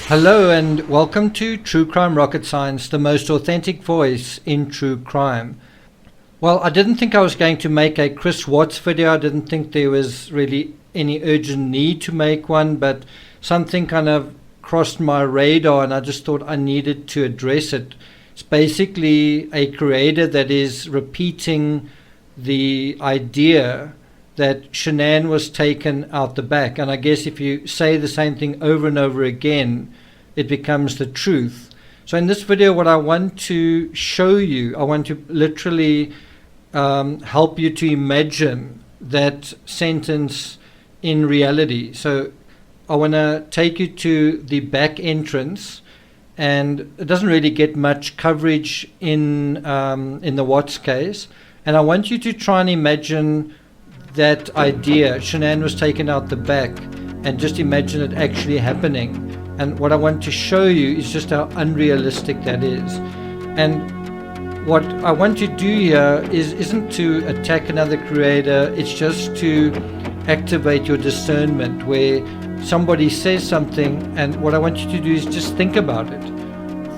Hello and welcome to True Crime Rocket Science, the most authentic voice in true crime. Well, I didn't think I was going to make a Chris Watts video. I didn't think there was really any urgent need to make one, but something kind of crossed my radar and I just thought I needed to address it. It's basically a creator that is repeating the idea that Shan'ann was taken out the back. And I guess if you say the same thing over and over again, it becomes the truth. So in this video, what I want to show you, I want to literally help you to imagine that sentence in reality. So I want to take you to the back entrance, and it doesn't really get much coverage in the Watts case. And I want you to try and imagine that idea, Shan'ann was taken out the back, and just imagine it actually happening. And what I want to show you is just how unrealistic that is. And what I want to do here isn't to attack another creator, it's just to activate your discernment, where somebody says something and what I want you to do is just think about it.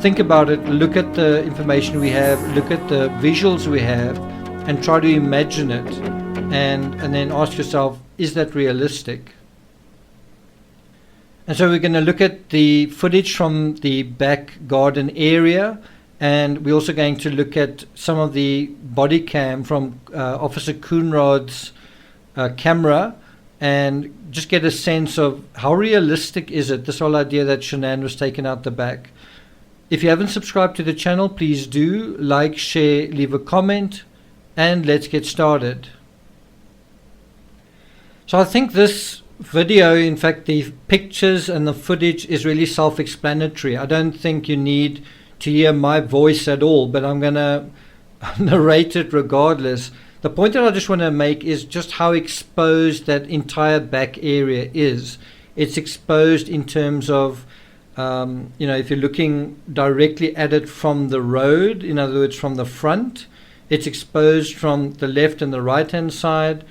Think about it, look at the information we have, look at the visuals we have, and try to imagine it. And then ask yourself, is that realistic? And so we're going to look at the footage from the back garden area, and we're also going to look at some of the body cam from Officer Coonrod's camera, and just get a sense of how realistic is it, this whole idea that Shan'ann was taken out the back. If you haven't subscribed to the channel, please do like, share, leave a comment, and let's get started. So I think this video, in fact the pictures and the footage, is really self-explanatory. I don't think you need to hear my voice at all, but I'm going to narrate it regardless. The point that I just want to make is just how exposed that entire back area is. It's exposed in terms of, if you're looking directly at it from the road, in other words from the front, it's exposed from the left and the right hand side,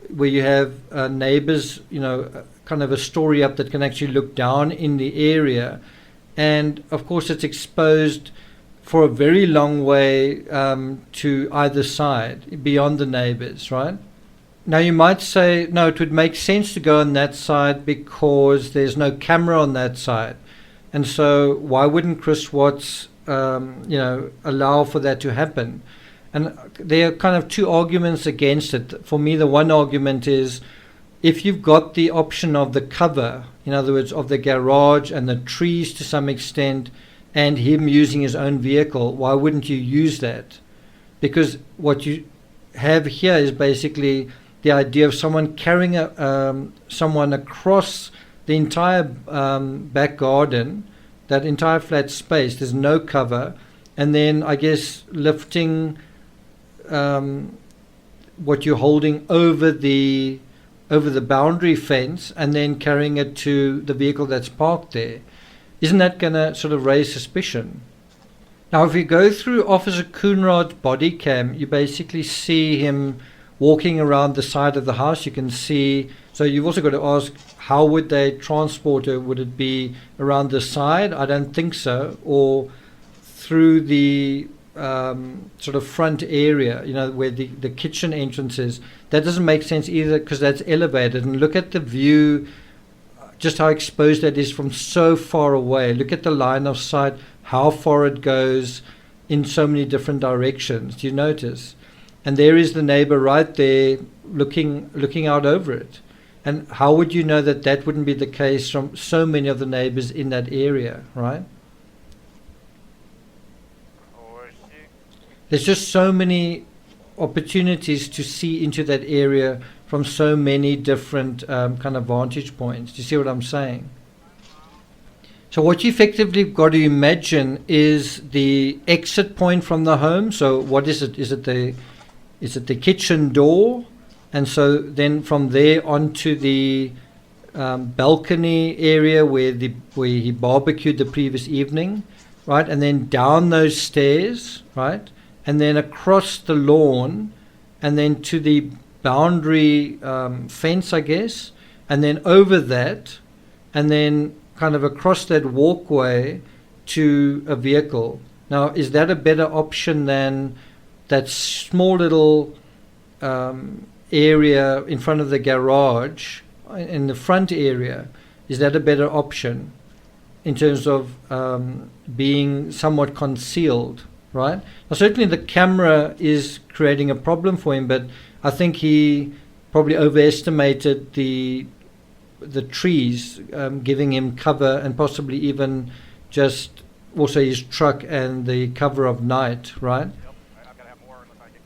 where you have neighbors, kind of a story up that can actually look down in the area. And of course it's exposed for a very long way to either side, beyond the neighbors, right? Now you might say, no, it would make sense to go on that side because there's no camera on that side. And so why wouldn't Chris Watts, allow for that to happen? And there are kind of two arguments against it. For me, the one argument is, if you've got the option of the cover, in other words, of the garage and the trees to some extent, and him using his own vehicle, why wouldn't you use that? Because what you have here is basically the idea of someone carrying someone across the entire back garden, that entire flat space. There's no cover, and then I guess lifting what you're holding over the boundary fence and then carrying it to the vehicle that's parked there. Isn't that going to sort of raise suspicion? Now if you go through Officer Coonrod's body cam, you basically see him walking around the side of the house. You can see, so you've also got to ask, how would they transport her? Would it be around the side? I don't think so. Or through the sort of front area, where the kitchen entrance is. That doesn't make sense either, because that's elevated. And look at the view, just how exposed that is from so far away. Look at the line of sight, how far it goes in so many different directions. Do you notice? And there is the neighbor right there looking out over it. And how would you know that that wouldn't be the case from so many of the neighbors in that area, right? There's just so many opportunities to see into that area from so many different kind of vantage points. Do you see what I'm saying? So what you effectively got to imagine is the exit point from the home. So what is it? Is it the kitchen door? And so then from there onto the balcony area where he barbecued the previous evening, right? And then down those stairs, right? And then across the lawn, and then to the boundary fence, I guess, and then over that, and then kind of across that walkway to a vehicle. Now, is that a better option than that small little area in front of the garage, in the front area? Is that a better option in terms of being somewhat concealed, right? Now, certainly the camera is creating a problem for him, but I think he probably overestimated the trees giving him cover, and possibly even just also his truck and the cover of night, right?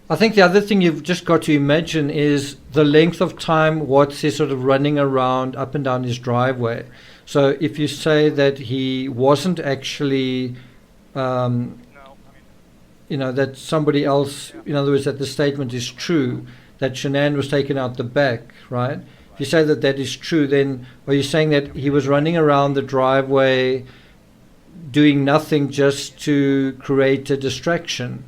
I think the other thing you've just got to imagine is the length of time Watts is sort of running around up and down his driveway. So if you say that he wasn't actually, that somebody else, in other words, that the statement is true, that Shan'ann was taken out the back, right? If you say that that is true, then are you saying that he was running around the driveway doing nothing just to create a distraction?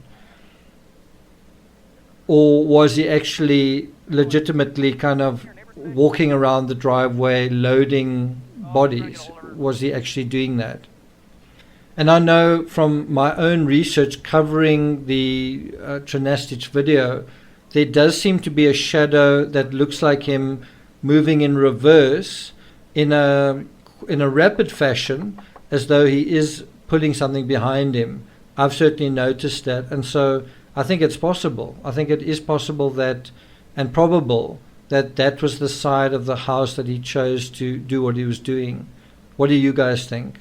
Or was he actually legitimately kind of walking around the driveway loading bodies? Was he actually doing that? And I know from my own research covering the Trinastich video, there does seem to be a shadow that looks like him moving in reverse in a rapid fashion, as though he is pulling something behind him. I've certainly noticed that, and so I think it's possible. I think it is possible that, and probable, that that was the side of the house that he chose to do what he was doing. What do you guys think?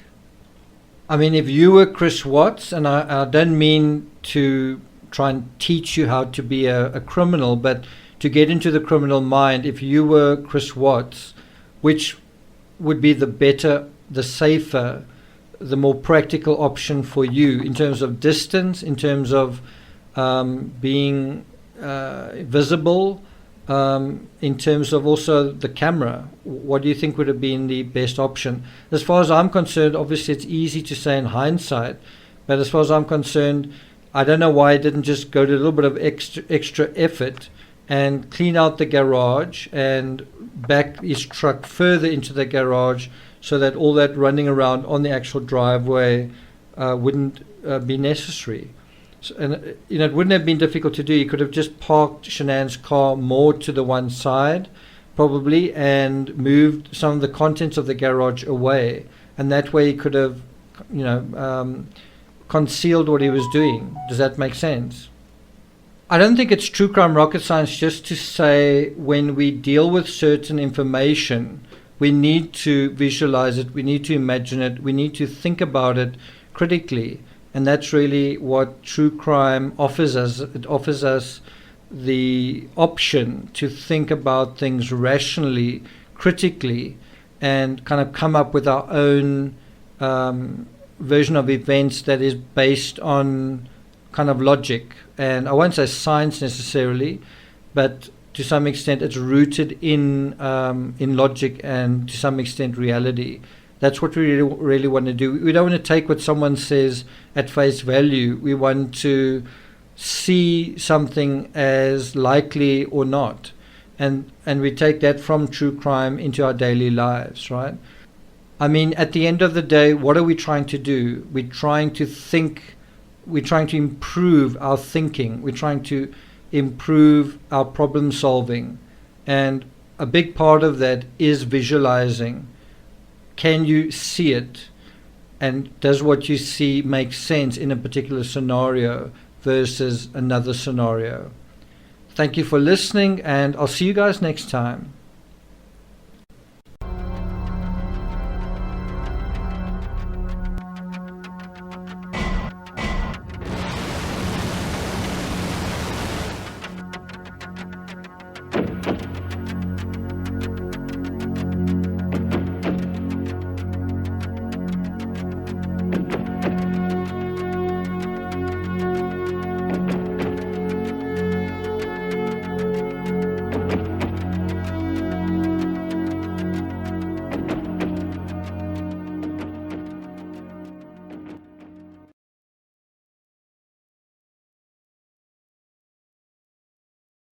I mean, if you were Chris Watts, and I don't mean to try and teach you how to be a criminal, but to get into the criminal mind, if you were Chris Watts, which would be the better, the safer, the more practical option for you in terms of distance, in terms of being visible, in terms of also the camera? What do you think would have been the best option? As far as I'm concerned, obviously it's easy to say in hindsight, but as far as I'm concerned, I don't know why I didn't just go to a little bit of extra effort and clean out the garage and back his truck further into the garage, so that all that running around on the actual driveway wouldn't be necessary. So, and it wouldn't have been difficult to do. You could have just parked Shanann's car more to the one side, probably, and moved some of the contents of the garage away, and that way he could have, concealed what he was doing. Does that make sense? I don't think it's true crime rocket science just to say when we deal with certain information, we need to visualize it, we need to imagine it, we need to think about it critically. And that's really what true crime offers us. It offers us the option to think about things rationally, critically, and kind of come up with our own version of events that is based on kind of logic. And I won't say science necessarily, but to some extent it's rooted in logic and to some extent reality. That's what we really want to do. We don't want to take what someone says at face value. We want to see something as likely or not. And we take that from true crime into our daily lives, right? I mean, at the end of the day, what are we trying to do? We're trying to think, we're trying to improve our thinking. We're trying to improve our problem solving. And a big part of that is visualizing. Can you see it? And does what you see make sense in a particular scenario versus another scenario? Thank you for listening, and I'll see you guys next time.